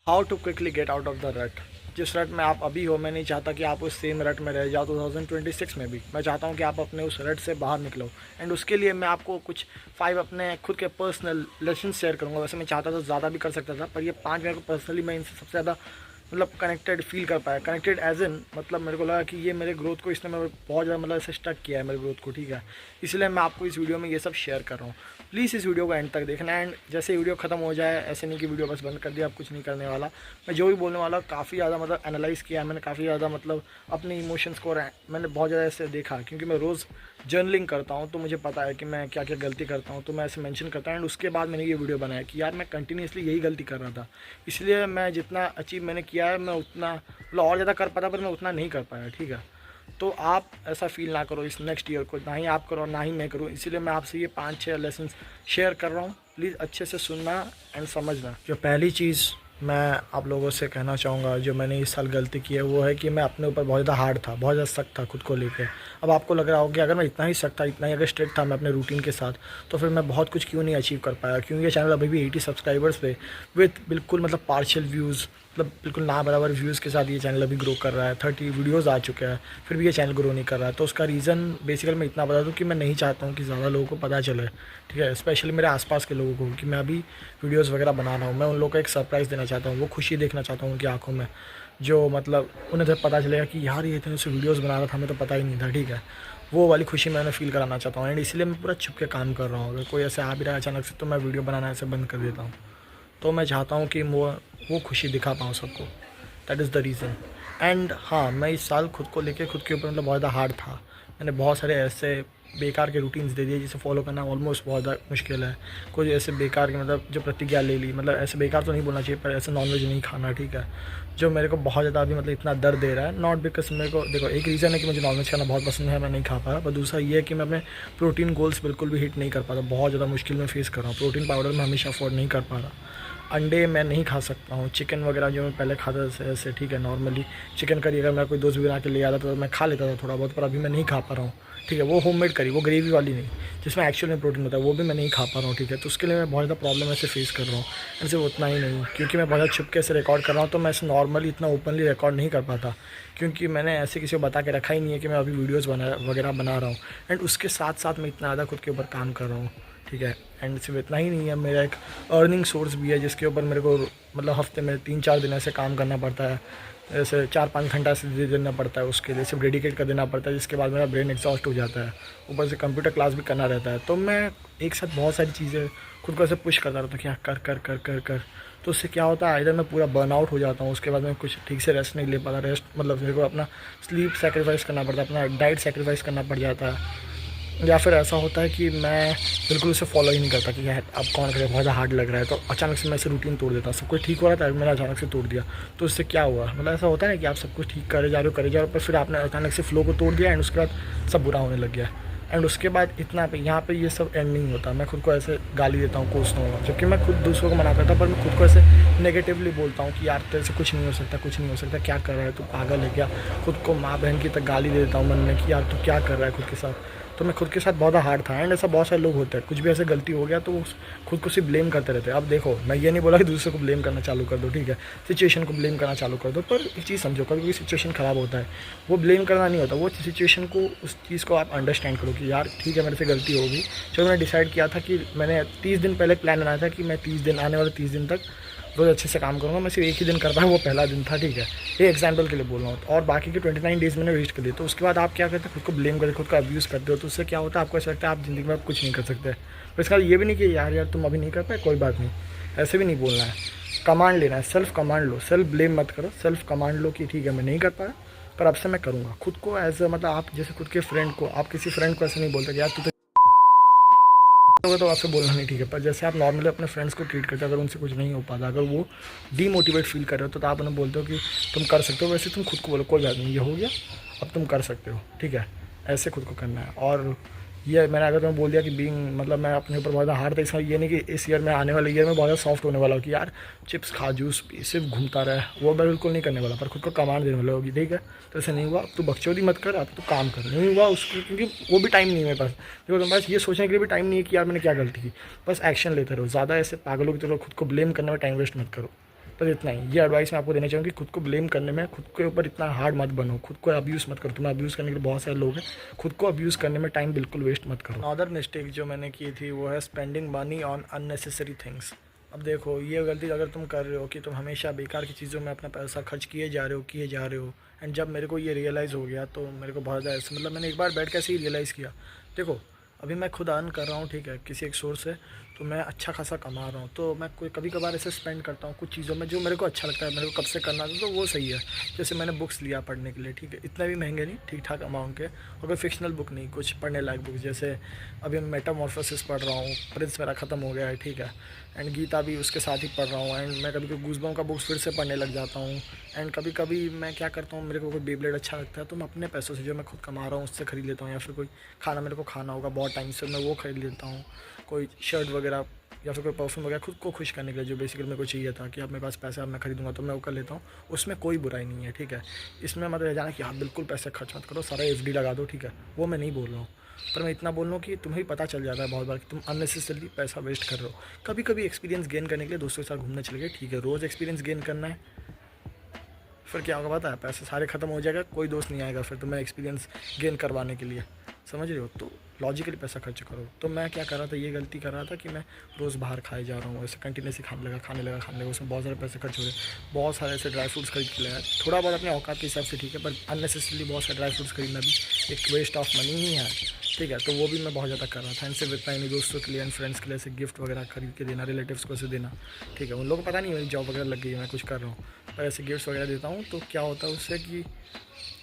How to quickly get out of the rut. जिस रट में आप अभी हो, मैं नहीं चाहता कि आप उस सेम रट में रह जाओ 2026 में भी। मैं चाहता हूँ कि आप अपने उस रट से बाहर निकलो। एंड उसके लिए मैं आपको कुछ 5 अपने खुद के पर्सनल लेसन शेयर करूँगा। वैसे मैं चाहता था ज़्यादा भी कर सकता था, पर ये 5 मेरे को पर्सनली मैं इनसे सबसे ज़्यादा मतलब कनेक्टेड फील कर पाया। कनेक्टेड एज इन मतलब मेरे को लगा कि ये मेरे ग्रोथ को इसने मेरे बहुत ज़्यादा मतलब ऐसे स्टक किया है मेरे ग्रोथ को, ठीक है। इसलिए मैं आपको इस वीडियो में ये सब शेयर कर रहा हूँ। प्लीज़ इस वीडियो को एंड तक देखना। एंड जैसे वीडियो खत्म हो जाए, ऐसे नहीं कि वीडियो बस बंद कर दिया, अब कुछ नहीं करने वाला। मैं जो भी बोलने वाला काफ़ी ज़्यादा मतलब एनालाइज़ किया है मैंने, काफ़ी ज़्यादा मतलब अपने इमोशंस को मैंने बहुत ज़्यादा ऐसे देखा, क्योंकि मैं रोज़ जर्नलिंग करता हूँ तो मुझे पता है कि मैं क्या क्या गलती करता हूँ। तो मैं ऐसे मेंशन करता हूँ एंड उसके बाद मैंने ये वीडियो बनाया कि यार मैं कंटिन्यूसली यही गलती कर रहा था। इसलिए मैं जितना अचीव मैंने किया है मैं उतना मतलब और ज़्यादा कर पाता, पर मैं उतना नहीं कर पाया, ठीक है। तो आप ऐसा फील ना करो इस नेक्स्ट ईयर को, ना ही आप करो ना ही मैं करूँ। इसीलिए मैं आपसे ये 5-6 लेसन शेयर कर रहा हूँ। प्लीज़ अच्छे से सुनना एंड समझना। जो पहली चीज़ मैं आप लोगों से कहना चाहूँगा, जो मैंने इस साल गलती की है, वो है कि मैं अपने ऊपर बहुत ज़्यादा हार्ड था, बहुत ज़्यादा सख्त था खुद को लेके। अब आपको लग रहा हो कि अगर मैं इतना ही सख्त था, इतना ही अगर स्ट्रिक्ट था मैं अपने रूटीन के साथ, तो फिर मैं बहुत कुछ क्यों नहीं अचीव कर पाया। क्योंकि ये चैनल अभी भी 80 सब्सक्राइबर्स पे विथ बिल्कुल मतलब पार्शियल व्यूज़, मतलब बिल्कुल ना बराबर व्यूज़ के साथ ये चैनल अभी ग्रो कर रहा है। 30 वीडियोज़ आ चुके हैं, फिर भी ये चैनल ग्रो नहीं कर रहा है। तो उसका रीज़न बेसिकली मैं इतना बता दूँ कि मैं नहीं चाहता हूँ कि ज़्यादा लोगों को पता चले, ठीक है। स्पेशली मेरे आसपास के लोगों को कि मैं अभी वीडियोस वगैरह बना रहा हूँ। मैं उन लोगों को एक सरप्राइज़ देना चाहता हूँ, वो खुशी देखना चाहता हूँ उनकी आंखों में, जो मतलब उन्हें जब पता चलेगा कि यार ये इतने से वीडियोस बना रहा था, हमें तो पता ही नहीं था, ठीक है। वो वाली खुशी मैं उन्हें फील कराना चाहता हूँ। एंड इसलिए मैं पूरा छुप के काम कर रहा हूँ। अगर कोई ऐसे आ भी रहा है अचानक से, तो मैं वीडियो बनाना ऐसे बंद कर देता हूँ। तो मैं चाहता हूँ कि वो खुशी दिखा पाऊँ सबको। That is the reason. And हाँ, मैं इस साल खुद को लेके खुद के ऊपर मतलब बहुत ज़्यादा हार्ड था। मैंने बहुत सारे ऐसे बेकार के रूटीन्स दे दिए जिसे फॉलो करना ऑलमोस्ट बहुत ज़्यादा मुश्किल है। कुछ ऐसे बेकार के मतलब जो प्रतिज्ञा ले ली, मतलब ऐसे बेकार तो नहीं बोलना चाहिए, पर ऐसे नॉनवेज नहीं खाना, ठीक है, जो मेरे को बहुत ज़्यादा अभी मतलब इतना दर्द दे रहा है। नॉट बिकॉज मेरे को देखो, एक रीज़न है कि मुझे नॉनवेज खाना बहुत पसंद है, मैं नहीं खा पा रहा। पर दूसरा ये है कि मैं अपने प्रोटीन गोल्स बिल्कुल भी हिट नहीं कर पाता, बहुत ज़्यादा मुश्किल में फेस कर रहा हूँ। प्रोटीन पाउडर मैं हमेशा अफोर्ड नहीं कर पा रहा। अंडे मैं नहीं खा सकता हूँ। चिकन वगैरह जो मैं पहले खाता था ऐसे, ठीक है, नॉर्मली चिकन करी अगर मैं कोई दोस्त भी बना के ले आता था तो मैं खा लेता था थोड़ा बहुत, पर अभी मैं नहीं खा पा रहा हूँ, ठीक है। वो होममेड करी, वो ग्रेवी वाली नहीं, जिसमें एक्चुअल में प्रोटीन होता है, वो भी मैं नहीं खा पा रहा हूँ, ठीक है। तो उसके लिए मैं बहुत ज़्यादा प्रॉब्लम ऐसे फेस कर रहा हूँ। ऐसे उतना ही नहीं, क्योंकि मैं बहुत ज़्यादा छुपके से रिकॉर्ड कर रहा हूँ, तो मैं ऐसे नॉर्मली इतना ओपनली रिकॉर्ड नहीं कर पाता, क्योंकि मैंने ऐसे किसी को बता के रखा ही नहीं है कि मैं अभी वीडियोज़ वगैरह बना रहा हूँ। एंड उसके साथ साथ मैं इतना ज़्यादा खुद के ऊपर काम कर रहा हूँ, ठीक है। एंड सिर्फ इतना ही नहीं है, मेरा एक अर्निंग सोर्स भी है जिसके ऊपर मेरे को मतलब हफ्ते में 3-4 दिन ऐसे काम करना पड़ता है। ऐसे 4-5 घंटा से दे देना पड़ता है, उसके लिए सिर्फ डेडिकेट कर देना पड़ता है, जिसके बाद मेरा ब्रेन एग्जॉस्ट हो जाता है। ऊपर से कंप्यूटर क्लास भी करना रहता है। तो मैं एक साथ बहुत सारी चीज़ें खुद को ऐसे पुश करता रहता हूँ कि हाँ कर कर कर कर कर। तो उससे क्या होता है, इधर मैं पूरा बर्नआउट हो जाता हूँ, उसके बाद मैं कुछ ठीक से रेस्ट नहीं ले पाता। रेस्ट मतलब मेरे को अपना स्लीप सेक्रीफाइस करना पड़ता है, अपना डाइट सेक्रीफाइस करना पड़ जाता है। या फिर ऐसा होता है कि मैं बिल्कुल उसे फॉलो ही नहीं करता कि यार अब कौन करे, बहुत ज़्यादा हार्ड लग रहा है, तो अचानक से मैं इसे रूटीन तोड़ देता। सब कुछ ठीक हो रहा था, मैंने अचानक से तोड़ दिया। तो इससे क्या हुआ, मतलब ऐसा होता है ना कि आप सब कुछ ठीक करे जा रहे हो, पर फिर आपने अचानक से फ्लो को तोड़ दिया एंड उसके बाद सब बुरा होने लग गया। एंड उसके बाद इतना पे यहाँ पे ये सब एंड नहीं होता। मैं खुद को ऐसे गाली देता हूँ, कोसता हूँ, जबकि मैं खुद दूसरों को मना करता हूँ, पर मैं खुद को ऐसे नेगेटिवली बोलता हूँ कि यार तेरे से कुछ नहीं हो सकता, कुछ नहीं हो सकता, क्या कर रहा है तू, पागल है क्या। खुद को माँ बहन की तक गाली दे देता हूँ मन में कि यार तू क्या कर रहा है खुद के साथ। तो मैं खुद के साथ बहुत हार्ड था। एंड ऐसा बहुत सारे लोग होते हैं, कुछ भी ऐसे गलती हो गया तो खुद को सिर्फ ब्लेम करते रहते हैं। अब देखो, मैं ये नहीं बोला कि दूसरे को ब्लेम करना चालू कर दो, ठीक है, सिचुएशन को ब्लेम करना चालू कर दो, पर एक चीज़ समझो, कभी कोई सिचुएशन ख़राब होता है, वो ब्लेम करना नहीं होता, वो सिचुएशन को, उस चीज़ को आप अंडरस्टैंड करो कि यार ठीक है मेरे से गलती होगी। चलो, मैंने डिसाइड किया था कि मैंने 30 दिन पहले प्लान बनाया था कि मैं 30 दिन, आने वाले 30 दिन तक रोज़ अच्छे से काम करूँगा। मैं सिर्फ एक ही दिन कर पाया, वो पहला दिन था, ठीक है, ये एग्जाम्पल के लिए बोल रहा हूँ। और बाकी के 29 डेज़ मैंने वेस्ट कर दिए। तो उसके बाद आप क्या करते हो, खुद को ब्लेम करते, खुद को अब्यूज़ करते हो। तो उससे क्या होता है, आपको ऐसा लगता है आप ज़िंदगी में आप कुछ नहीं कर सकते। पर इसका ये भी नहीं कि यार तुम अभी नहीं कर पाए, कोई बात नहीं, ऐसे भी नहीं बोलना है। कमांड लेना है, सेल्फ कमांड लो, सेल्फ ब्लेम मत करो, सेल्फ कमांड लो कि ठीक है मैं नहीं कर पाया, पर अब से मैं करूँगा। खुद को एज मतलब आप जैसे खुद के फ्रेंड को, आप किसी फ्रेंड को ऐसे नहीं बोलते कि यार तू होगा तो आपसे बोलना नहीं, ठीक है, पर जैसे आप नॉर्मली अपने फ्रेंड्स को ट्रीट करते हो, अगर उनसे कुछ नहीं हो पाता, अगर वो डीमोटिवेट फील कर रहे हो तो आप उन्हें बोलते हो कि तुम कर सकते हो। वैसे तुम खुद को बोलो कोई बात नहीं, ये हो गया, अब तुम कर सकते हो, ठीक है, ऐसे खुद को करना है। और ये मैंने अगर तुम्हें बोल दिया कि बीइंग मतलब मैं अपने ऊपर बहुत ज़्यादा हार्ड था, इसका ये नहीं कि इस ईयर में, आने वाले ईयर में बहुत ज़्यादा सॉफ्ट होने वाला हो कि यार चिप्स खा, जूस पी, सिर्फ घूमता रहे, वो मैं बिल्कुल नहीं करने वाला, पर खुद को कमांड देने वाला होगी, ठीक है। तो ऐसे नहीं हुआ, अब तू बकचोदी मत कर, अब तो काम कर, नहीं हुआ उसको, क्योंकि वो भी टाइम नहीं है मेरे पास। देखो तुम्हारे पास ये सोचने के लिए भी टाइम नहीं है कि यार मैंने क्या गलती की। बस एक्शन लेते रहो, ज़्यादा ऐसे पागलों की तरह खुद को ब्लेम करने में टाइम वेस्ट मत करो। बस इतना ही, ये एडवाइस मैं आपको देना चाहूँगी। खुद को ब्लेम करने में, खुद के ऊपर इतना हार्ड मत बनो, खुद को अब्यूज़ मत करो। तुम्हें अब्यूज़ करने के लिए बहुत सारे लोग हैं, खुद को अब्यूज़ करने में टाइम बिल्कुल वेस्ट मत करो। अदर मिस्टेक जो मैंने की थी वो है spending money on unnecessary things. अब देखो, ये गलती अगर तुम कर रहे हो कि तुम हमेशा बेकार की चीज़ों में अपना पैसा खर्च किए जा रहे हो। एंड जब मेरे को ये रियलाइज़ हो गया तो मेरे को बहुत ज़्यादा मतलब मैंने एक बार बैठ के ऐसे ही रियलाइज़ किया, देखो अभी मैं खुद अर्न कर रहा हूँ, ठीक है, किसी एक सोर्स से, तो मैं अच्छा खासा कमा रहा हूँ, तो मैं कोई कभी कभार ऐसे स्पेंड करता हूँ कुछ चीज़ों में जो मेरे को अच्छा लगता है, मेरे को कब से करना था, तो वो सही है। जैसे मैंने बुक्स लिया पढ़ने के लिए, ठीक है, इतना भी महंगे नहीं, ठीक ठाक अमाउंट के, और कोई फिक्शनल बुक नहीं, कुछ पढ़ने लायक बुक्स। जैसे अभी मैं मेटामॉर्फोसिस पढ़ रहा हूँ, प्रिंस मेरा ख़त्म हो गया है, ठीक है, एंड गीता भी उसके साथ ही पढ़ रहा हूँ। एंड मैं कभी कभी गूज़बम्प का बुक्स फिर से पढ़ने लग जाता हूँ। एंड कभी कभी मैं क्या करता हूँ, मेरे को कोई बेब्लेड अच्छा लगता है तो मैं अपने पैसों से, जो मैं खुद कमा रहा हूँ, उससे ख़रीद लेता हूँ। या फिर कोई खाना मेरे को खाना होगा बहुत टाइम से, मैं वो खरीद लेता हूँ। कोई शर्ट वगैरह या फिर कोई परफ्यूम वगैरह खुद को खुश करने के लिए, जो बेसिकली मेरे को चाहिए था कि अब मेरे पास पैसा, अब मैं खरीदूँगा, तो मैं वो कर लेता हूँ। उसमें कोई बुराई नहीं है, ठीक है। इसमें मत रह जाना कि हाँ बिल्कुल पैसे खर्च मत करो, सारा एफडी लगा दो, ठीक है, वो मैं नहीं बोल रहा हूँ। पर मैं इतना बोल रहा हूँ कि तुम्हें भी पता चल जाता है बहुत बार कि तुम अननेसेसरली पैसा वेस्ट कर रहे हो। कभी कभी एक्सपीरियंस गेन करने के लिए दोस्तों के साथ घूमने चले गए, ठीक है, रोज़ एक्सपीरियंस गेन करना है, फिर क्या होगा पता है, पैसे सारे ख़त्म हो जाएगा, कोई दोस्त नहीं आएगा फिर तुम्हें एक्सपीरियंस गेन करवाने के लिए, समझ रहे हो। तो लॉजिकली पैसा खर्च करो। तो मैं क्या कर रहा था, ये गलती कर रहा था कि मैं रोज़ बाहर खाए जा रहा हूँ, ऐसे कंटिन्यूसली खाने लगा, उसमें बहुत सारे पैसे खर्च हो रहे, बहुत सारे ऐसे ड्राई फ्रूट्स खरीद के लाया, थोड़ा बहुत अपने औकात के हिसाब से, ठीक है, पर अननेसेसरली बहुत सारे ड्राई फ्रूट्स खरीदना भी एक वेस्ट ऑफ मनी ही है, ठीक है। तो वो भी मैं बहुत ज़्यादा कर रहा था। एंड सिर्फ इतना ही नहीं, दोस्तों के लिए एंड फ्रेंड्स के लिए ऐसे गिफ्ट वगैरह खरीद के देना, रिलेटिव्स को ऐसे देना, ठीक है। उन लोगों को पता नहीं मेरी जॉब वगैरह लग गई है, मैं कुछ कर रहा हूँ, पर ऐसे गिफ्ट्स वगैरह देता हूँ। तो क्या होता है उससे कि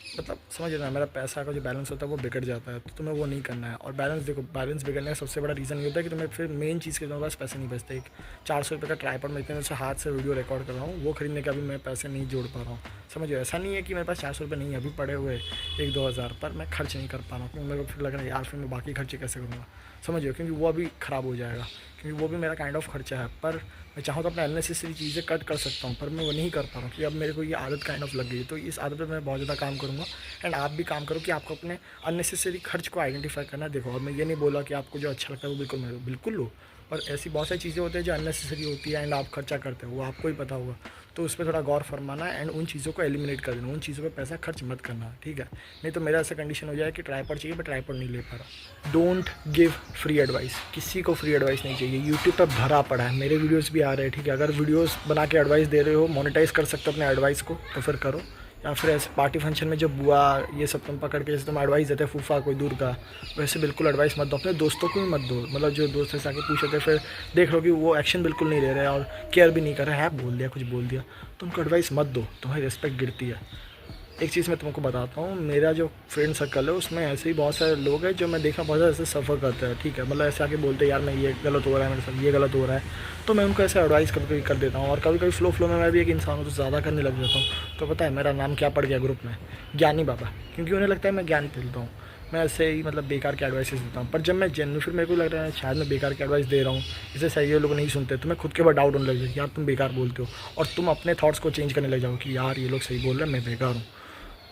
मतलब समझ रहे ना, मेरा पैसा का जो बैलेंस होता है वो बिगड़ जाता है, तो तुम्हें वो नहीं करना है। और बैलेंस देखो, बैलेंस बिगड़ने का सबसे बड़ा रीज़न ये होता है कि तुम्हें फिर मेन चीज़ के तुम्हारे पास पैसे नहीं बचते। एक 400 रुपये का ट्राइपॉड मैं इतने से हाथ से वीडियो रिकॉर्ड कर रहा हूँ, वो खरीदने का भी मैं पैसे नहीं जोड़ पा रहा हूँ, समझो। ऐसा नहीं है कि मेरे पास 400 रुपये नहीं है, अभी पड़े हुए 1-2 हज़ार, पर मैं खर्च नहीं कर पा रहा हूँ, क्योंकि मेरे को फिर लग रहा है यार फिर मैं बाकी खर्चे कैसे करूँगा, समझिए, क्योंकि वो अभी ख़राब हो जाएगा, क्योंकि वो भी मेरा काइंड ऑफ खर्चा है। पर मैं चाहूँ तो अपने अननेसेसरी चीज़ें कट कर सकता हूँ, पर मैं वो नहीं कर पा रहा हूँ, कि अब मेरे को ये आदत काइंड ऑफ लग गई है। तो इस आदत पे मैं बहुत ज़्यादा काम करूँगा। एंड आप भी काम करो कि आपको अपने अननेसेसरी खर्च को आइडेंटिफाई करना है। देखो, और मैं ये नहीं बोला कि आपको जो अच्छा लगता है वो बिल्कुल लो, और ऐसी बहुत सारी चीज़ें होती हैं जो अननेसेसरी होती है एंड आप खर्चा करते हो, वो आपको ही पता होगा। तो उस पर थोड़ा गौर फरमाना है एंड उन चीज़ों को एलिमिनेट कर देना, उन चीज़ों पे पैसा खर्च मत करना, ठीक है। नहीं तो मेरा ऐसा कंडीशन हो जाए कि ट्राइपॉड चाहिए मैं ट्राइपॉड नहीं ले पा रहा। डोंट गिव फ्री एडवाइस, किसी को फ्री एडवाइस नहीं चाहिए। यूट्यूब पर भरा पड़ा है, मेरे वीडियोज़ भी आ रहे हैं, ठीक है। अगर वीडियोज़ बना के एडवाइस दे रहे हो, मोनेटाइज कर सकते हो अपने एडवाइस को, तो फिर करो। या फिर ऐसे पार्टी फंक्शन में जो बुआ ये सब तुम पकड़ के जैसे तुम एडवाइस देते हैं, फूफा कोई दूर का, वैसे बिल्कुल एडवाइस मत दो। अपने दोस्तों को भी मत दो, मतलब जो दोस्त से आके पूछे थे, फिर देख लो कि वो एक्शन बिल्कुल नहीं ले रहे और केयर भी नहीं कर रहे हैं, बोल दिया कुछ बोल दिया, तो उनको एडवाइस मत दो, तुम्हारी रिस्पेक्ट गिरती है। एक चीज़ मैं तुमको बताता हूँ, मेरा जो फ्रेंड सर्कल है उसमें ऐसे ही बहुत सारे लोग हैं जो मैं देखा बहुत ज़्यादा ऐसे सफ़र करते हैं, ठीक है। मतलब ऐसे आके बोलते हैं यार मैं ये गलत हो रहा है मेरे साथ, ये गलत हो रहा है, तो मैं उनको ऐसे एडवाइस कभी कर देता हूँ। और कभी कभी फ्लो में मैं भी एक इंसान हूँ तो ज़्यादा करने लग जाता हूँ। तो पता है मेरा नाम क्या पड़ गया ग्रुप में, ज्ञानी बाबा, क्योंकि उन्हें लगता है मैं ज्ञान फैलता हूँ। मैं ऐसे ही मतलब बेकार के एडवाइसेस देता हूँ, पर जब मैं जेन्युइन, फिर मेरे को लग रहा है शायद मैं बेकार के एडवाइस दे रहा हूँ, इसे सही है लोग नहीं सुनते, तो मैं खुद के ऊपर डाउट होने लग जाए यार तुम बेकार बोलते हो, और तुम अपने थॉट्स को चेंज करने लग जाओ कि यार ये लोग सही बोल रहे हैं, मैं बेकार हूँ।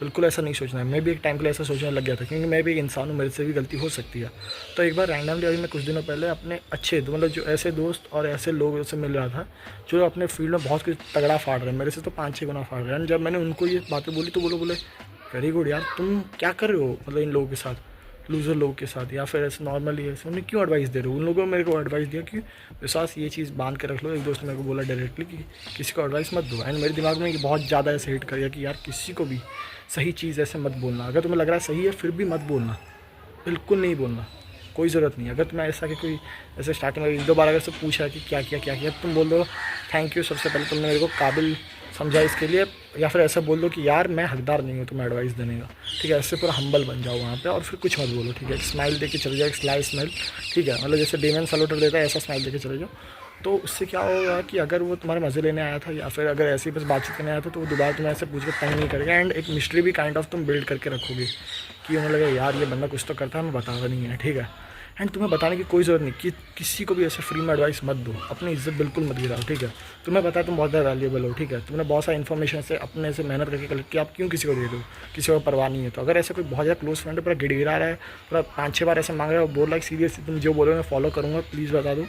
बिल्कुल ऐसा नहीं सोचना है। मैं भी एक टाइम के लिए ऐसा सोचने लग गया था, क्योंकि मैं भी एक इंसान हूँ, मेरे से भी गलती हो सकती है। तो एक बार रैंडमली अभी मैं कुछ दिनों पहले अपने अच्छे मतलब जो ऐसे दोस्त और ऐसे लोगों से मिल रहा था जो अपने फील्ड में बहुत कुछ तगड़ा फाड़ रहे हैं, मेरे से तो 5-6 गुना फाड़ रहे हैं। जब मैंने उनको ये बातें बोली तो बोले वेरी गुड यार, तुम क्या कर रहे हो मतलब इन लोगों के साथ, लूज़र लोगों के साथ, या फिर ऐसे नॉर्मली ऐसे उन्हें क्यों एडवाइस दे रहे हो। उन लोगों ने मेरे को एडवाइस दिया कि विश्वास ये चीज़ बांध के रख लो। एक दोस्त ने मेरे को बोला डायरेक्टली कि किसी को एडवाइस मत दो। एंड मेरे दिमाग में ये बहुत ज़्यादा ऐसे हिट कर गया कि यार किसी को भी सही चीज़ ऐसे मत बोलना। अगर तुम्हें लग रहा है सही है फिर भी मत बोलना, बिल्कुल नहीं बोलना, कोई ज़रूरत नहीं। अगर तुम्हें ऐसा कि कोई ऐसे स्टार्टिंग में 1-2 बार अगर से पूछा कि क्या किया, तुम बोल दो थैंक यू, सबसे पहले तुमने मेरे को काबिल समझा इसके लिए, या फिर ऐसा बोल दो कि यार मैं हकदार नहीं हूँ तुम्हें एडवाइस देने का, ठीक है। ऐसे पूरा हम्बल बन जाओ वहाँ पे, और फिर कुछ मत बोलो, ठीक है। एक स्माइल दे के चले जाओ, एक स्लाई स्माइल, ठीक है, मतलब जैसे डेमन सलोटर देता है ऐसा स्माइल दे के चले जाओ। तो उससे क्या होगा कि अगर वो तुम्हारे मज़े लेने आया था या फिर अगर ऐसे ही बस बातचीत करने आया था, तो वो दोबारा तुम्हें ऐसे पूछ के तंग नहीं करेगा। एंड एक मिस्ट्री भी काइंड ऑफ तुम बिल्ड करके रखोगे कि उन्हें लगे यार ये बंदा कुछ तो करता है, हमें बता रहा नहीं है, ठीक है। एंड तुम्हें बताने की कोई ज़रूरत नहीं कि किसी को भी ऐसे फ्री में एडवाइस मत दो, अपनी इज्जत बिल्कुल मत गिराओ, ठीक है। तुम्हें पता है तुम बहुत ज़्यादा वैल्यूएबल हो, ठीक है। तुमने बहुत सारी इन्फॉर्मेशन से अपने से मेहनत करके कलेक्ट किया, आप क्यों किसी को दे दो, किसी को परवाह नहीं है। तो अगर ऐसे कोई बहुत ज़्यादा क्लोज फ्रेंड है, पूरा गिड़गिड़ा रहा है, पूरा 5-6 बार ऐसे मांग रहा है, बोल रहा है सीरियसली तुम जो बोलो मैं फॉलो करूँगा, प्लीज़ बता दो,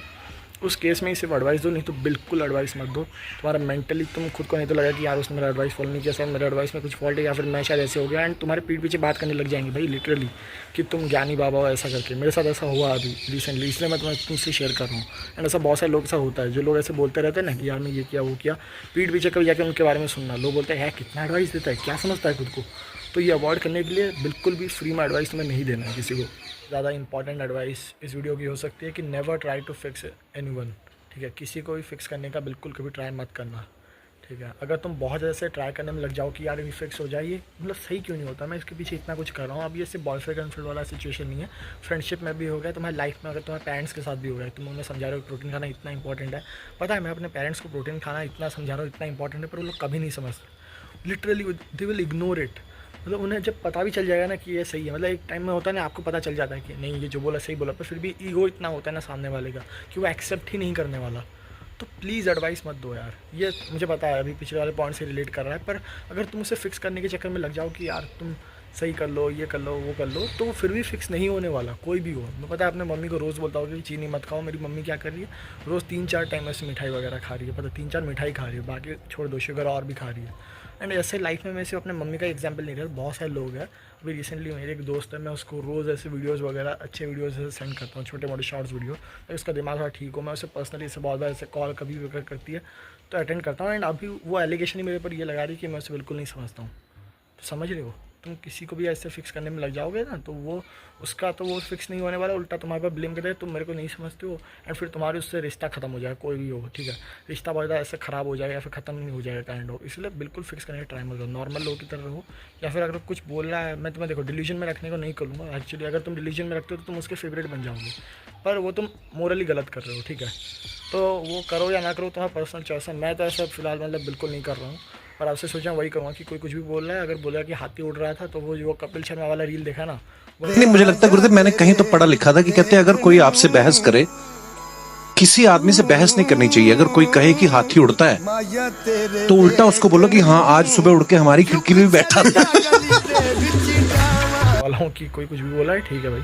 उस केस में ही सिर्फ एडवाइस दो, नहीं तो बिल्कुल एडवाइस मत दो। तुम्हारा मेंटली तुम खुद को नहीं तो लगा कि यार उसने मेरा एडवाइस फॉलो नहीं किया, शायद मेरे एडवाइस में कुछ फॉल्ट है या फिर मैं शायद ऐसे हो गया, एंड तुम्हारे पीठ पीछे बात करने लग जाएंगे भाई लिटरली कि तुम ज्ञानी बाबा हो ऐसा करके। मेरे साथ ऐसा हुआ अभी रिसेंटली, इसलिए मैं तुमसे शेयर कर रहा हूँ। एंड ऐसा बहुत सारे लोग ऐसा होता है जो लोग ऐसे बोलते रहते हैं ना कि यार मैं ये किया वो किया, पीठ पीछे कभी जाकर उनके बारे में सुनना। लोग बोलते हैं कितना एडवाइस देता है, क्या समझता है खुद को। तो ये अवॉइड करने के लिए बिल्कुल भी फ्री में एडवाइस तुम्हें नहीं देना है किसी को। ज़्यादा इंपॉर्टेंट एडवाइस इस वीडियो की हो सकती है कि never try to fix anyone. ठीक है, किसी को भी फिक्स करने का बिल्कुल कभी ट्राई मत करना। ठीक है, अगर तुम बहुत ज़्यादा से ट्राई करने में लग जाओ कि यार ये फिक्स हो जाइए, मतलब सही क्यों नहीं होता, मैं इसके पीछे इतना कुछ कर रहा हूँ। अब ये सिर्फ बॉयफ्रेंड गर्लफ्रेंड वाला सिचुएशन नहीं है, फ्रेंडशिप में भी हो गया, तुम्हारी लाइफ में अगर तुम्हारे पेरेंट्स के साथ भी हो गया, तुम उन्हें समझा रहे हो प्रोटीन खाना इतना इंपॉर्टेंट है। पता है मैं अपने पेरेंट्स को प्रोटीन खाना इतना समझा रहा हूँ, इतना इंपॉर्टेंट है, पर वो लोग कभी नहीं समझते। Literally they will ignore it. मतलब उन्हें जब पता भी चल जाएगा ना कि ये सही है, मतलब एक टाइम में होता है ना आपको पता चल जाता है कि नहीं ये जो बोला सही बोला, पर फिर भी ईगो इतना होता है ना सामने वाले का कि वो एक्सेप्ट ही नहीं करने वाला। तो प्लीज़ एडवाइस मत दो यार। ये मुझे पता है अभी पिछले वाले पॉइंट से रिलेट कर रहा है, पर अगर तुम उसे फिक्स करने के चक्कर में लग जाओ कि यार तुम सही कर लो, ये कर लो, वो कर लो, तो वो फिर भी फिक्स नहीं होने वाला, कोई भी हो। मैं पता है अपने मम्मी को रोज़ बोलता हूँ कि चीनी मत खाओ, मेरी मम्मी क्या कर रही है, रोज़ 3-4 टाइम ऐसे मिठाई वगैरह खा रही है, पता 3-4 मिठाई खा रही है, बाकी छोड़ दो, शुगर और भी खा रही है। एंड ऐसे लाइफ में मैं सिर्फ अपने मम्मी का एग्जांपल नहीं रहा, बहुत सारे लोग हैं। अभी रिसेंटली मेरे एक दोस्त है, मैं उसको रोज़ ऐसे वीडियोस वगैरह अच्छे वीडियोस ऐसे सेंड करता हूँ, छोटे मोटे शॉर्ट्स वीडियो, तो उसका दिमाग थोड़ा ठीक हो, मैं उसे पर्सनली इससे बहुत बार ऐसे कॉल कभी भी अगर करती है तो अटेंड करता हूँ। एंड अभी वो एलिगेशन ही मेरे पर ये लगा रही कि मैं उसे बिल्कुल नहीं समझता हूँ। तो समझ रहे हो, तुम किसी को भी ऐसे फिक्स करने में लग जाओगे ना, तो वो उसका तो वो फिक्स नहीं होने वाला, उल्टा तुम्हारे पर ब्लेम करेगा तुम मेरे को नहीं समझते हो, एंड फिर तुम्हारे उससे रिश्ता खत्म हो जाएगा, कोई भी हो। ठीक है, रिश्ता बहुत ज़्यादा ऐसे ख़राब हो जाएगा या फिर ख़त्म नहीं हो जाएगा काइंड ऑफ। इसलिए बिल्कुल फिक्स करने का ट्राई मत करो, नॉर्मल लोगों की तरह रहो। या फिर अगर कुछ बोल रहा है, मैं तुम्हें देखो डिलीजन में रखने को नहीं करूँगा एक्चुअली। अगर तुम डिलीजन में रखते हो तो तुम उसके फेवरेट बन जाओगे, पर वो तुम मोरली गलत कर रहे हो। ठीक है, तो वो करो या ना करो तुम्हारा पर्सनल चॉइस है। मैं तो ऐसा फिलहाल मतलब बिल्कुल नहीं कर रहा हूँ, और आपसे सोचा वही कहूँगा कि कोई कुछ भी बोल रहा है, अगर बोला कि हाथी उड़ रहा था, तो वो जो कपिल शर्मा वाला रील देखा ना, नहीं, मुझे लगता है गुरुदेव मैंने कहीं तो पढ़ा लिखा था कि कहते हैं अगर कोई आपसे बहस करे, किसी आदमी से बहस नहीं करनी चाहिए। अगर कोई कहे कि हाथी उड़ता है तो उल्टा उसको बोलो कि हाँ आज सुबह उड़ के हमारी खिड़की में भी बैठा था। वाला हूँ कि कोई कुछ भी बोला है, ठीक है भाई,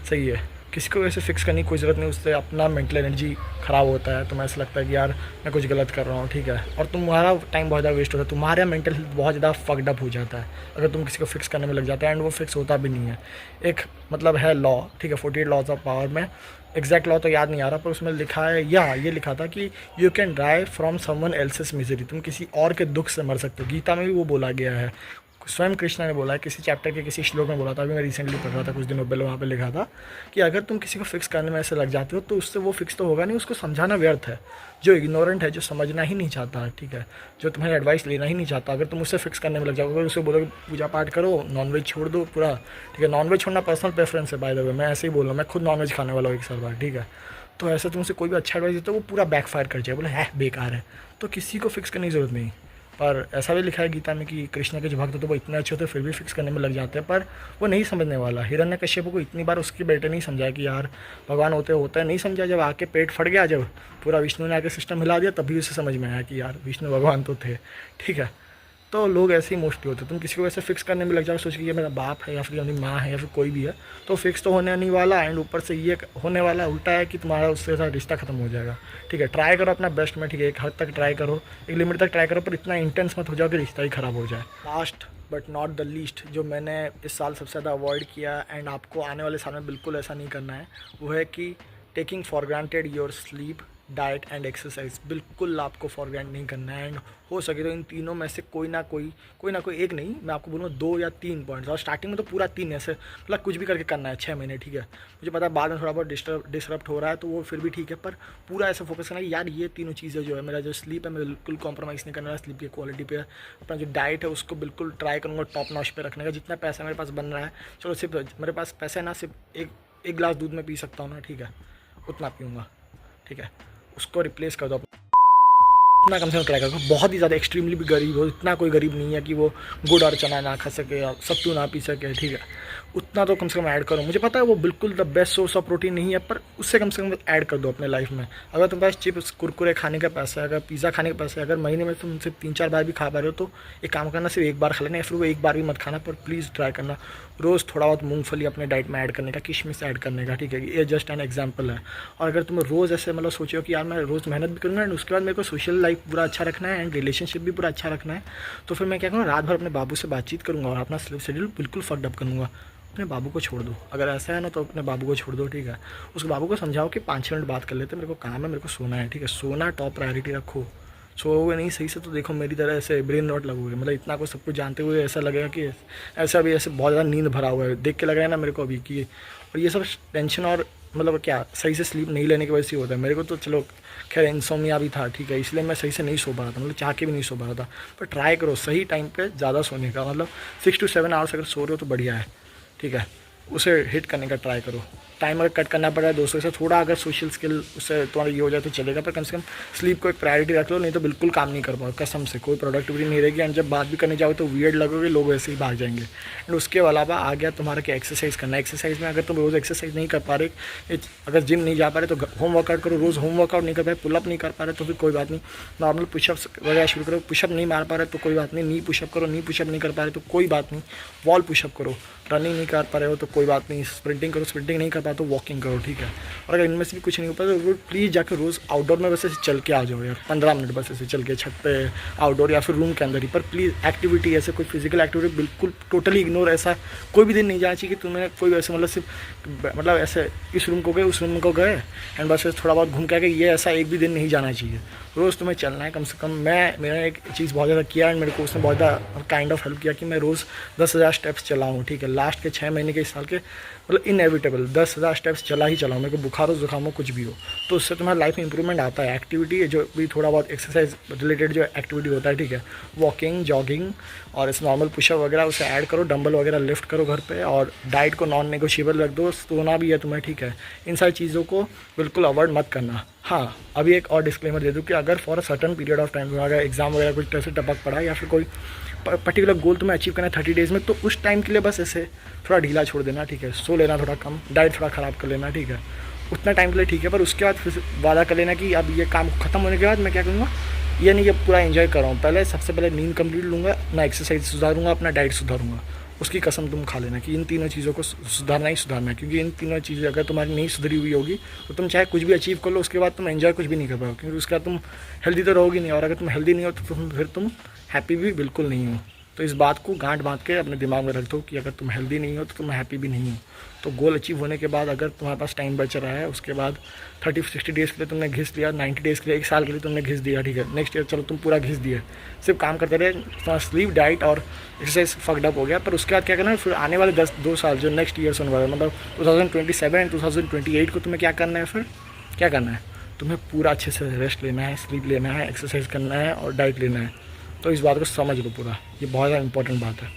सही है, किसी को वैसे फिक्स करने की कोई ज़रूरत नहीं, उससे अपना मेंटल एनर्जी ख़राब होता है। तुम्हें ऐसा लगता है कि यार मैं कुछ गलत कर रहा हूँ, ठीक है, और तुम्हारा टाइम बहुत ज़्यादा वेस्ट होता है, तुम्हारा मेंटल हेल्थ बहुत ज़्यादा फक्ड अप हो जाता है अगर तुम किसी को फिक्स करने में लग जाता है, एंड वो फिक्स होता भी नहीं है। एक मतलब है लॉ, ठीक है, 48 लॉज ऑफ पावर में, एग्जैक्ट लॉ तो याद नहीं आ रहा, पर उसमें लिखा है, या ये लिखा था कि you can dry from someone else's misery, तुम किसी और के दुख से मर सकते हो। गीता में भी वो बोला गया है, स्वयं कृष्णा ने बोला है, किसी चैप्टर के किसी श्लोक में बोला था, अभी मैं रिसेंटली पढ़ रहा था कुछ दिनों पहले, वहाँ पे लिखा था कि अगर तुम किसी को फिक्स करने में ऐसे लग जाते हो तो उससे वो फिक्स तो होगा नहीं, उसको समझाना व्यर्थ है। जो इग्नोरेंट है, जो समझना ही नहीं चाहता, ठीक है, जो तुम्हारी एडवाइस लेना ही नहीं चाहता, अगर तुम उससे फिक्स करने में लग जाओगे, अगर उसे बोलोगे पूजा पाठ करो, नॉनवेज छोड़ दो पूरा, ठीक है, नॉनवेज छोड़ना पर्सनल प्रेफरेंस है बाय द वे, मैं ऐसे ही बोल रहा हूँ, मैं खुद नॉनवेज खाने वाला हूँ एक साल बाद, ठीक है, तो ऐसे तुमसे कोई भी अच्छा एडवाइस देता है वो पूरा बैकफायर कर जाए, बोले है बेकार है, तो किसी को फिक्स करने की ज़रूरत नहीं। पर ऐसा भी लिखा है गीता में कि कृष्ण के जो भक्त होते वो इतने अच्छे होते फिर भी फिक्स करने में लग जाते हैं, पर वो नहीं समझने वाला। हिरण्यकश्यप को इतनी बार उसके बेटे नहीं समझाया कि यार भगवान होते हैं, नहीं समझा, जब आके पेट फट गया, जब पूरा विष्णु ने आके सिस्टम हिला दिया, तभी उसे समझ में आया कि यार विष्णु भगवान तो थे, ठीक है। तो लोग ऐसे ही मोस्टली होते हैं, तुम किसी को वैसे फिक्स करने में लग जाओ, सोच कि ये मेरा बाप है या फिर मेरी माँ है या फिर कोई भी है, तो फिक्स तो होने नहीं वाला, एंड ऊपर से ये होने वाला उल्टा है कि तुम्हारा उसके साथ रिश्ता खत्म हो जाएगा। ठीक है, ट्राई करो अपना बेस्ट में, ठीक है, एक हद तक ट्राई करो, एक लिमिट तक ट्राई करो, पर इतना इंटेंस मत हो जाओ कि रिश्ता ही ख़राब हो जाए। Last but not the least, जो मैंने इस साल सबसे ज़्यादा अवॉइड किया, एंड आपको आने वाले साल में बिल्कुल ऐसा नहीं करना है, वो है कि taking for granted your sleep, diet and exercise. बिल्कुल आपको फॉर ग्रांट नहीं करना है, एंड हो सके तो इन तीनों में से कोई ना कोई एक नहीं, मैं आपको बोलूँगा 2 या 3 पॉइंट्स, और स्टार्टिंग में तो पूरा 3 ऐसे मतलब कुछ भी करके करना है 6 महीने, ठीक है। मुझे पता है बाद में थोड़ा बहुत डिस्टर्ब हो रहा है, तो वो फिर भी ठीक है, पर पूरा ऐसा फोकस करना है यार ये तीनों चीज़ें जो है, मेरा जो स्लीप है मैं बिल्कुल कॉम्प्रोमाइज़ नहीं करना है स्लीप की क्वालिटी पे, अपना जो डाइट है उसको बिल्कुल ट्राई करूँगा टॉप नॉच पे रखने का। जितना पैसा मेरे पास बन रहा है, चलो सिर्फ मेरे पास पैसा है ना, सिर्फ एक गिलास दूध में पी सकता हूँ ना, ठीक है, उतना पीऊँगा, ठीक है, उसको रिप्लेस कर दो, इतना कम से कम ट्राई करो। बहुत ही ज़्यादा एक्सट्रीमली भी गरीब हो, इतना कोई गरीब नहीं है कि वो गुड़ और चना ना खा सके या सत्तू ना पी सके, ठीक है, उतना तो कम से कम ऐड करो। मुझे पता है वो बिल्कुल the best source of protein नहीं है, पर उससे कम से कम ऐड कर दो अपने लाइफ में। अगर तुम्हारे पास चिप्स कुरकुरे खाने का पैसा है, अगर पिज़्ज़ा खाने का पैसा है, अगर महीने में तुम सिर्फ 3-4 बार भी खा पा रहे हो तो एक काम करना, सिर्फ एक बार खा लेना, या फिर वो एक बार भी मत खाना, पर प्लीज़ ट्राई करना रोज़ थोड़ा बहुत मूंगफली अपने डाइट में ऐड करने का, किशमिश ऐड करने का, ठीक है। ये जस्ट एन एग्जाम्पल है। और अगर तुम रोज़ ऐसे मतलब सोचो कि यार मैं रोज़ मेहनत भी करूँगा एंड उसके बाद मेरे को सोशल लाइफ पूरा अच्छा रखना है एंड रिलेशनशिप भी पूरा अच्छा रखना है, तो फिर मैं क्या करूँगा, रात भर अपने बाबू से बातचीत करूँगा और अपना स्लीप शेड्यूल बिल्कुल फक्ड अप करूँगा। अपने बाबू को छोड़ दो, अगर ऐसा है ना तो अपने बाबू को छोड़ दो, ठीक है। उसके बाबू को समझाओ कि 5-6 मिनट बात कर लेते हैं, मेरे को काम है, मेरे को सोना है, ठीक है। सोना टॉप प्रायोरिटी रखो। सोओगे नहीं सही से तो देखो मेरी तरह ऐसे ब्रेन रॉट लगोगे, मतलब इतना कुछ सब कुछ जानते हुए ऐसा लगेगा कि ऐसा भी ऐसे बहुत ज़्यादा नींद भरा हुआ है, देख के लग रहा है ना मेरे को अभी कि। और ये सब टेंशन और मतलब क्या सही से स्लीप नहीं लेने की वजह से होता है। मेरे को तो चलो खैर इंसोमिया भी था, ठीक है, इसलिए मैं सही से नहीं सो पा रहा था, मतलब चाह के भी नहीं सो पा रहा था। पर ट्राई करो सही टाइम पे ज़्यादा सोने का, मतलब 6 to 7 आवर्स अगर सो रहे हो तो बढ़िया है, ठीक है। उसे हिट करने का ट्राई करो। टाइम अगर कट करना पड़ रहा है दोस्तों से, थोड़ा अगर सोशल स्किल उससे तुम्हारा ये हो जाए तो चलेगा, पर कम से कम स्लीप को एक प्रायोरिटी रख लो, नहीं तो बिल्कुल काम नहीं कर पाओ कसम से, कोई प्रोडक्टिविटी नहीं रहेगी। एंड जब बात भी करने जाओ तो वियर्ड लगोगे, लोग वैसे ही भाग जाएंगे। एंड उसके अलावा आ गया तुम्हारा क्या एक्सरसाइज करना है। एक्सरसाइज में अगर तुम रोज़ एक्सरसाइज नहीं कर पा रहे, अगर जिम नहीं जा पा रहे तो होम वर्कआउट करो। रोज़ होम वर्कआउट नहीं कर पाए, पुलअप नहीं कर पा रहे तो फिर कोई बात नहीं, नॉर्मल पुशअप्स वगैरह शुरू करो। पुशअप नहीं मार पा रहे तो कोई बात नहीं, नी पुशअप करो। नी पुशअप नहीं कर पा रहे तो कोई बात नहीं, वॉल पुशअप करो। रनिंग नहीं कर पा रहे हो तो कोई बात नहीं, स्प्रिंटिंग करो। स्प्रिंटिंग नहीं कर पाए तो वॉकिंग करो, ठीक है। और अगर इनमें से भी कुछ नहीं हो पाता तो प्लीज़ जाकर रोज़ आउटडोर में बस ऐसे चल के आ जाओ यार, 15 मिनट बस ऐसे चल के छत पे आउटडोर या फिर रूम के अंदर ही। पर प्लीज़ एक्टिविटी ऐसे कोई फिजिकल एक्टिविटी बिल्कुल टोटली इग्नोर, ऐसा कोई भी दिन नहीं जाना चाहिए कि तुम्हें कोई ऐसे मतलब सिर्फ मतलब ऐसे इस रूम को गए उस रूम को गए एंड बस थोड़ा बहुत घूम के आ गए, ये ऐसा एक भी दिन नहीं जाना चाहिए। रोज़ तुम्हें चलना है कम से कम। मैंने एक चीज़ बहुत ज़्यादा किया एंड मेरे को उसने बहुत ज़्यादा काइंड ऑफ हेल्प किया कि मैं रोज़ 10,000 स्टेप्स चलाऊँ, ठीक है। लास्ट के 6 महीने के इस साल के मतलब इनएविटेबल 10,000 स्टेप्स चला ही चलाऊँ, मेरे को बुखार हो जुकाम हो कुछ भी हो, तो उससे तुम्हारी लाइफ में इंप्रूवमेंट आता है। एक्टिविटी जो भी थोड़ा बहुत एक्सरसाइज रिलेटेड जो एक्टिविटी होता है, ठीक है, वॉकिंग जॉगिंग और इस नॉर्मल पुशअप वगैरह उसे ऐड करो, डंबल वगैरह लिफ्ट करो घर पे, और डाइट को नॉन नेगोशिएबल रख दो। सोना भी है तुम्हें, ठीक है। इन सारी चीज़ों को बिल्कुल अवॉइड मत करना। हाँ, अभी एक और डिस्क्लेमर दे दूँ कि अगर for a certain period of time अगर एग्जाम वगैरह कुछ तरह से टपक पड़ा या फिर कोई पर्टिकुलर गोल तुम्हें अचीव करना है 30 डेज़ में, तो उस टाइम के लिए बस ऐसे थोड़ा ढीला छोड़ देना, ठीक है। सो लेना थोड़ा कम, डाइट थोड़ा ख़राब कर लेना, ठीक है। उतना टाइम के लिए ठीक है, पर उसके बाद फिर वादा कर लेना कि अब ये काम ख़त्म होने के बाद मैं क्या करूँगा, ये नहीं कि पूरा एंजॉय कर रहा हूँ, पहले सबसे पहले नींद कंप्लीट लूँगा, अपना एक्सरसाइज सुधारूँगा, अपना डाइट सुधारूँगा। उसकी कसम तुम खा लेना कि इन तीनों चीज़ों को सुधारना ही सुधारना है, क्योंकि इन तीनों चीज़ें अगर तुम्हारी नहीं सुधरी हुई होगी तो तुम चाहे कुछ भी अचीव कर लो, उसके बाद तुम एंजॉय कुछ भी नहीं कर पाओगे, क्योंकि उसके बाद तुम हेल्दी तो रहोगी नहीं, और अगर तुम हेल्दी नहीं हो तो फिर तुम हैप्पी भी बिल्कुल नहीं हो। तो इस बात को गांठ बांध के अपने दिमाग में रख दो कि अगर तुम हेल्दी नहीं हो तो तुम हैप्पी भी नहीं हो। तो गोल अचीव होने के बाद अगर तुम्हारे पास टाइम बच रहा है, उसके बाद 30-60 डेज़ के लिए तुमने घिस लिया, 90 डेज़ के लिए, 1 साल के लिए तुमने घिस दिया, ठीक है। नेक्स्ट ईयर चलो तुम पूरा घिस दिया, सिर्फ काम करते रहे, तुम्हारा स्लीप डाइट और एक्सरसाइज फक्ड अप हो गया। पर उसके बाद क्या करना है, फिर आने वाले 2 साल जो नेक्स्ट ईयर्स होने वाले, मतलब 2027 एंड 2028 को तुम्हें क्या करना है, फिर क्या करना है, तुम्हें पूरा अच्छे से रेस्ट लेना है, स्लीप लेना है, एक्सरसाइज करना है और डाइट लेना है। तो इस बात को समझ लो पूरा, ये बहुत ज़्यादा इंपॉर्टेंट बात है।